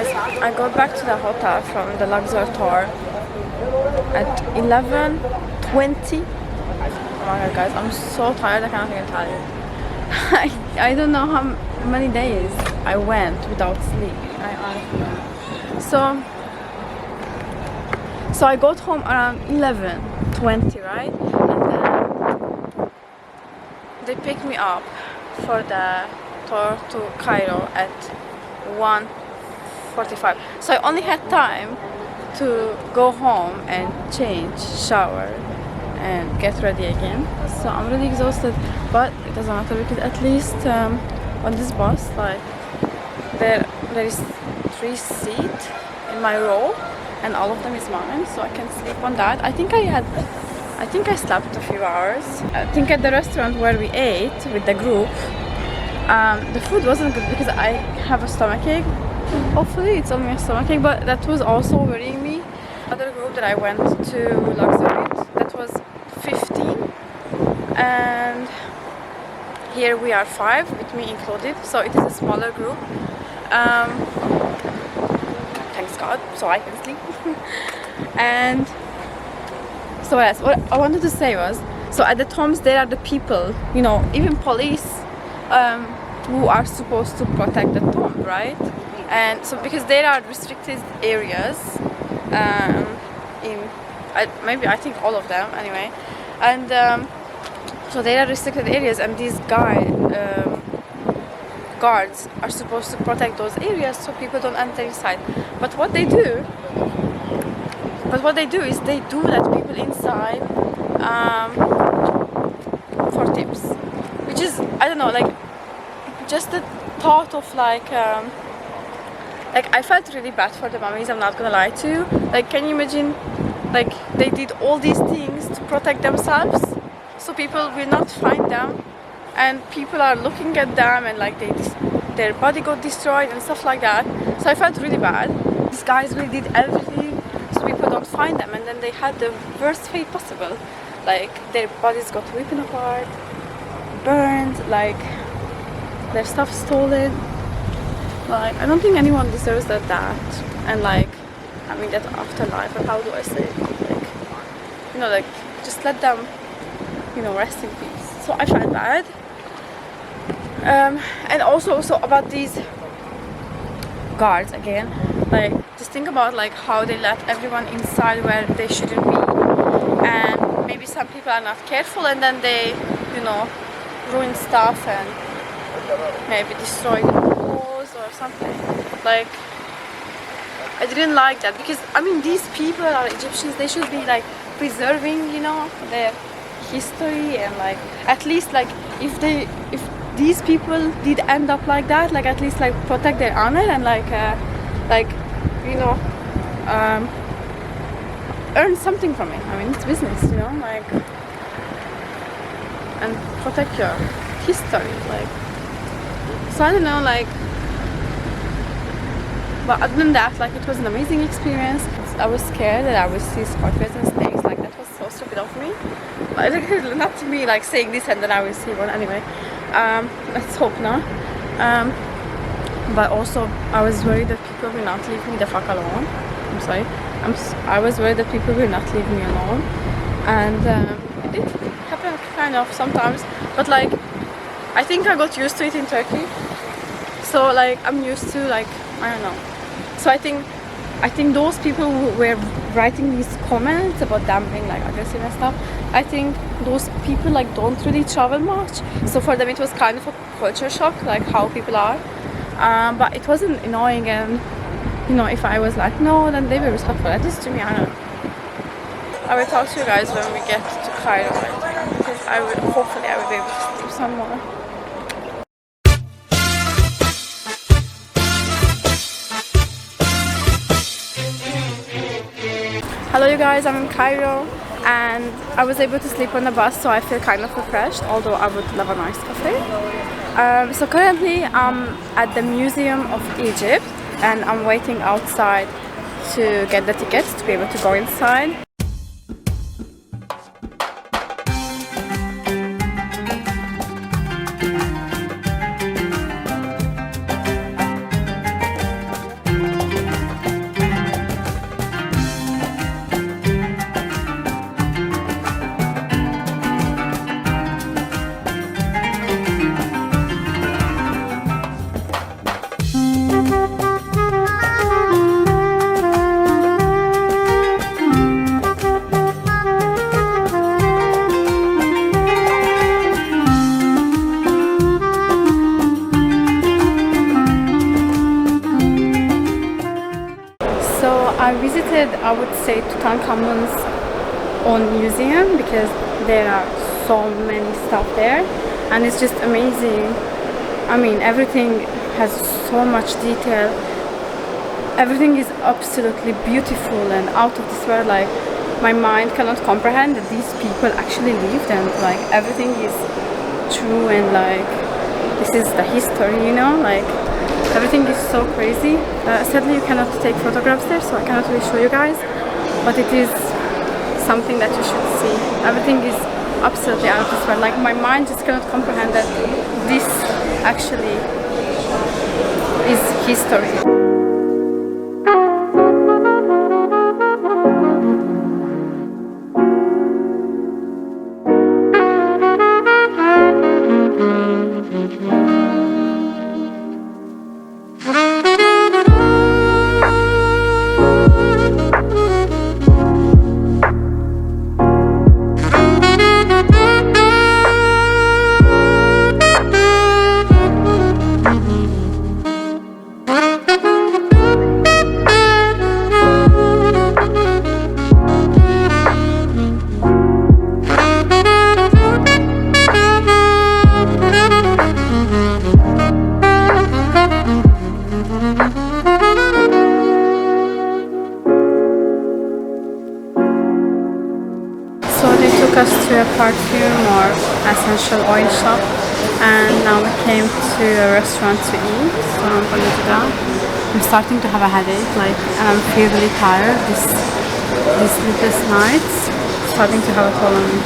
guys, I got back to the hotel from the Luxor tour at 11:20. Oh my god, guys, I'm so tired, I cannot even tell you. I don't know how many days I went without sleeping. I honestly don't know. So I got home around 11:20, right? And then they picked me up for the tour to Cairo at 1:45. So I only had time to go home and change, shower, and get ready again. So I'm really exhausted, but it doesn't matter because at least on this bus, like there is 3 seats in my row, and all of them is mine, so I can sleep on that. I think I slept a few hours. I think at the restaurant where we ate with the group, the food wasn't good because I have a stomachache. Hopefully it's only a stomachache, but that was also worrying me. Other group that I went to Luxor with, that was 15, and here we are 5 with me included, so it is a smaller group. Thanks God, so I can sleep. And so yes, what I wanted to say was, so at the tombs there are the people, you know, even police who are supposed to protect the tomb, right? And so because there are restricted areas in maybe I think all of them anyway, and so there are restricted areas, and these guards are supposed to protect those areas so people don't enter inside. But what they do is they do let people inside for tips, which is, I don't know, like just the thought of like I felt really bad for the mummies, I'm not gonna lie to you. Like, can you imagine, like they did all these things to protect themselves so people will not find them, and people are looking at them, and like their body got destroyed and stuff like that. So I felt really bad. These guys really did everything so people don't find them, and then they had the worst fate possible. Like their bodies got ripped apart, burned, like their stuff stolen. Like I don't think anyone deserves that. And like, I mean, that afterlife, or how do I say it? Like, you know, like just let them, you know, rest in peace. So I felt bad. And also about these guards again, like just think about like how they let everyone inside where they shouldn't be, and maybe some people are not careful, and then they, you know, ruin stuff and maybe destroy the walls or something. Like I didn't like that, because I mean these people are Egyptians, they should be like preserving, you know, their history, and like at least like if these people did end up like that, like at least like protect their honor and like you know, earn something from it. I mean, it's business, you know, like, and protect your history, like. So I don't know, like, but other than that, like it was an amazing experience. I was scared that I would see scorpions and snakes, like that was so stupid of me. Like not to me like saying this and then I will see one anyway. Let's hope not. But also I was worried that people will not leave me the fuck alone. I'm sorry. I was worried that people will not leave me alone, and it did happen kind of sometimes. But like I think I got used to it in Turkey. So like I'm used to, like, I don't know. So I think those people who were writing these comments about them being like aggressive and stuff, I think those people like don't really travel much. So for them it was kind of a culture shock, like how people are. But it wasn't annoying, and you know, if I was like no, then they were respectful. At least to me, I don't know. I will talk to you guys when we get to Cairo, because hopefully I will be able to sleep some more. Hello you guys, I'm in Cairo, and I was able to sleep on the bus, so I feel kind of refreshed, although I would love a nice cafe. So currently I'm at the Museum of Egypt, and I'm waiting outside to get the tickets to be able to go inside. visited, I would say, Tutankhamun's own museum, because there are so many stuff there and it's just amazing. I mean, everything has so much detail. Everything is absolutely beautiful and out of this world. Like, my mind cannot comprehend that these people actually lived, and like everything is true, and like this is the history, you know, like everything is so crazy. Sadly you cannot take photographs there, so I cannot really show you guys, but it is something that you should see. Everything is absolutely out of this world. Like, my mind just cannot comprehend that this actually is history. Us to a perfume or essential oil shop, and now we came to a restaurant to eat, so I'm gonna do that. I'm starting to have a headache, like, and I'm feeling really tired. These sleepless nights starting to have a toll on me.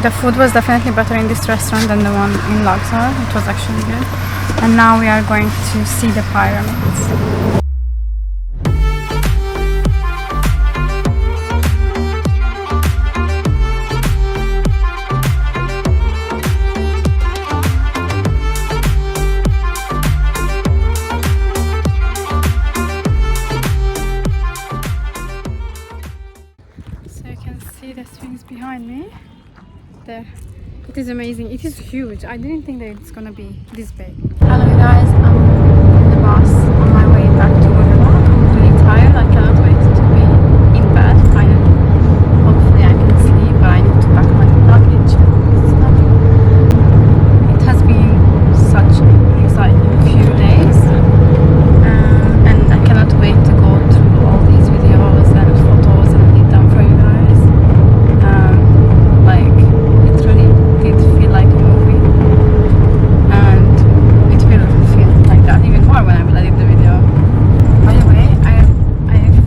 The food was definitely better in this restaurant than the one in Luxor. It was actually good. And now we are going to see the pyramids. So you can see the Sphinx behind me. There. It is amazing. It is huge. I didn't think that it's gonna be this big. Hello guys, I'm in the bus on my way back to Urla. I'm really tired. I cannot wait to be in bed finally. Hopefully I can sleep, but I need to pack my luggage. It has been such an exciting few days, and I cannot wait to go through all these videos and photos and edit them for you guys. Like, it feel like a movie, and it will feel like that even more when I will edit the video. By the way, I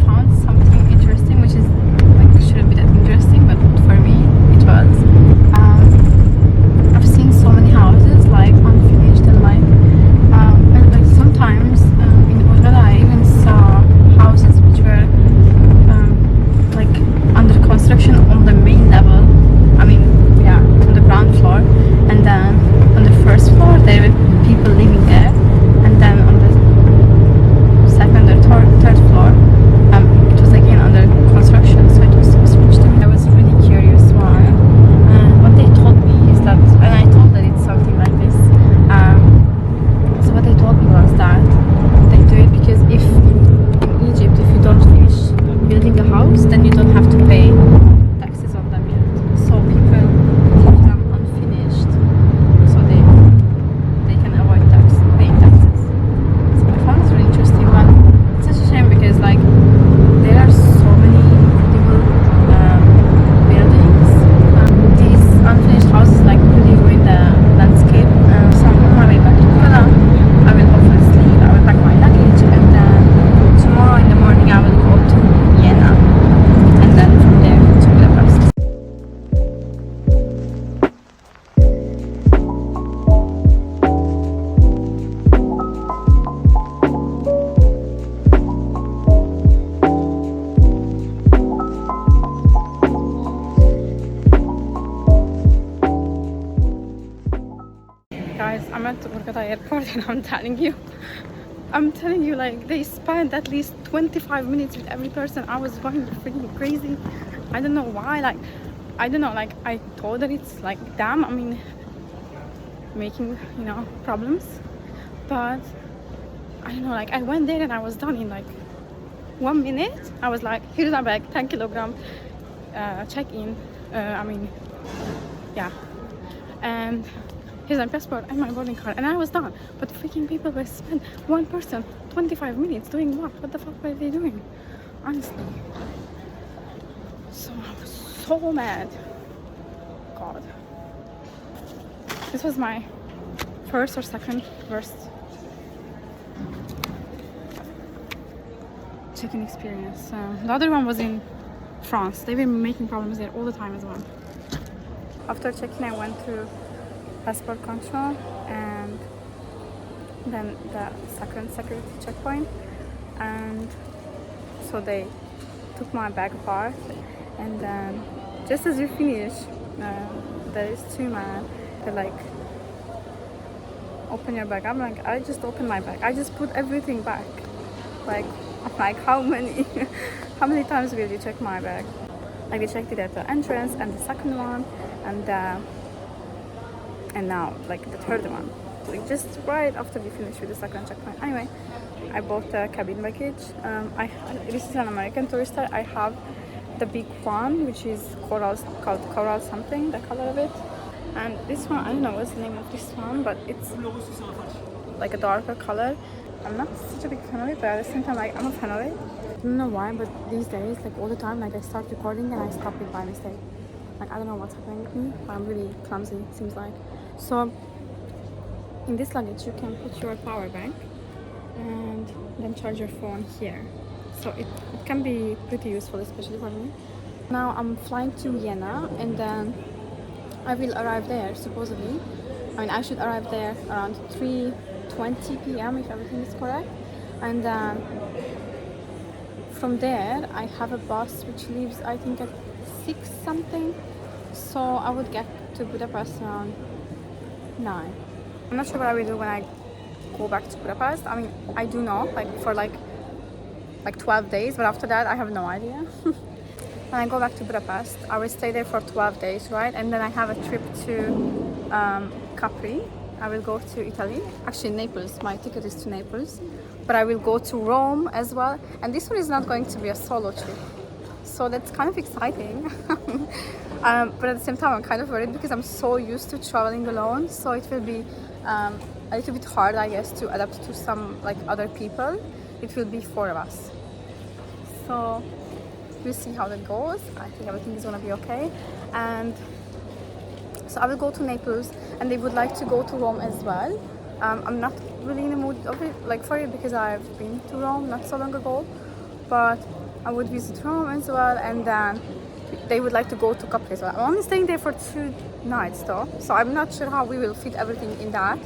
found something interesting, which is like shouldn't be that interesting, but for me it was. I've seen so many houses like unfinished, and like sometimes in Urla I even saw houses which were like under construction on the main level. I mean, yeah, on the ground floor, and then on the first floor there were people living there, and then on the second or third floor it was again under construction. So it was so strange to me. I was really curious why, and what they told me is that, and I told that it's something like this, so what they told me was that they do it because if in Egypt, if you don't finish building a house, then you don't have to pay taxes on them yet. So people leave them unfinished, so they can avoid paying taxes. So I found this really interesting, but it's such a shame because like there are so many incredible buildings. These unfinished houses like really ruin the landscape. So I'm on my way back to Urla. I will hopefully sleep. I will pack my luggage, and then tomorrow in the morning I will go to Vienna, and then from there to Budapest. Guys, I'm at Kolkata airport, and I'm telling you, like, they spent at least 25 minutes with every person. I was going freaking crazy. I don't know why. Like, I don't know, like I thought that it's like damn, I mean, making, you know, problems, but I don't know, like I went there and I was done in like 1 minute. I was like, here's my bag, 10 kilogram, check-in, I mean, yeah, and here's my passport and my boarding card, and I was done. But freaking people were spent, one person 25 minutes doing what the fuck were they doing, honestly? So I was so mad. God, this was my first or second worst check-in experience. The other one was in France. They've been making problems there all the time as well. After check-in, I went to passport control and then the second security checkpoint, and so they took my bag apart, and then just as you finish, there is two men. They're like, open your bag. I'm like, I just opened my bag, I just put everything back. Like how many how many times will you check my bag? Like they checked it at the entrance and the second one and now like the third one, like just right after we finished with the second checkpoint. Anyway, I bought the cabin baggage. This is an American Tourister. I have the big one, which is called coral something, the color of it. And this one, I don't know what's the name of this one, but it's like a darker color. I'm not such a big fan of it, but at the same time, like, I'm a fan of it. I don't know why, but these days, like all the time, like I start recording and I stop it by mistake. Like I don't know what's happening with me, but I'm really clumsy, it seems like. So in this luggage, you can put your power bank and then charge your phone here. So it can be pretty useful, especially for me. Now I'm flying to Vienna, and then I will arrive there supposedly. I mean, I should arrive there around 3:20 p.m. if everything is correct, and then from there I have a bus which leaves I think at 6 something, so I would get to Budapest around 9. I'm not sure what I will do when I go back to Budapest. I mean, I do know, like for like 12 days, but after that I have no idea. When I go back to Budapest, I will stay there for 12 days, right? And then I have a trip to Capri. I will go to Italy, actually Naples. My ticket is to Naples, but I will go to Rome as well. And this one is not going to be a solo trip, so that's kind of exciting. But at the same time, I'm kind of worried because I'm so used to traveling alone, so it will be a little bit hard, I guess, to adapt to some like other people. It will be 4 of us, so we'll see how that goes. I think everything is gonna be okay. And so I will go to Naples, and they would like to go to Rome as well. I'm not really in the mood of it, like for it, because I've been to Rome not so long ago, but I would visit Rome as well, and then they would like to go to Capri as well. I'm only staying there for 2 nights though, so I'm not sure how we will fit everything in that.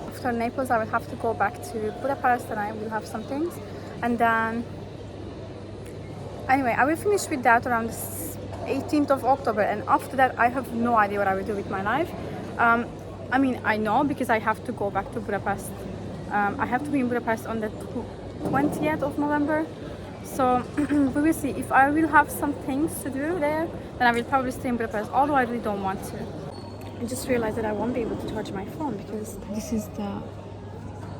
After Naples, I will have to go back to Budapest, and I will have some things, and then anyway, I will finish with that around the 18th of October, and after that I have no idea what I will do with my life. I mean, I know because I have to go back to Budapest. I have to be in Budapest on the 20th of November, so we will see. If I will have some things to do there, then I will probably stay in Budapest, although I really don't want to. I just realized that I won't be able to charge my phone because this is the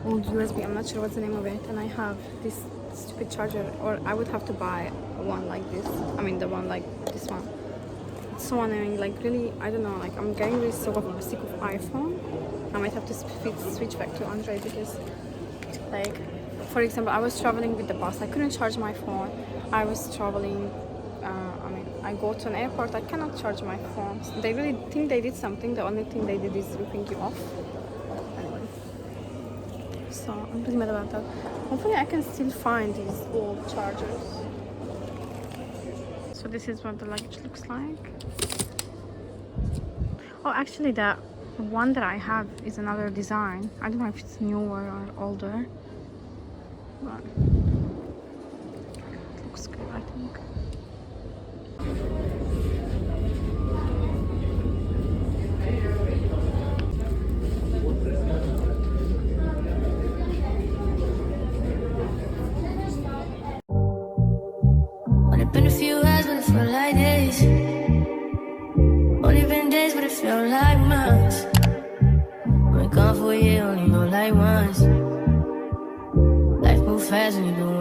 old USB, I'm not sure what's the name of it, and I have this stupid charger, or I would have to buy one like this. I mean the one like this one. It's so annoying, like really, I don't know, like I'm getting really sick of iPhone. I might have to switch back to Android because, like, for example, I was traveling with the bus, I couldn't charge my phone. I was traveling, I mean, I go to an airport, I cannot charge my phone. So they really think they did something. The only thing they did is ripping you off. Anyway, so I'm pretty mad about that. Hopefully I can still find these old chargers. So this is what the luggage looks like. Oh, actually the one that I have is another design. I don't know if it's newer or older, but it looks good, I think. Been a few hours, but it felt like days. imagine you doing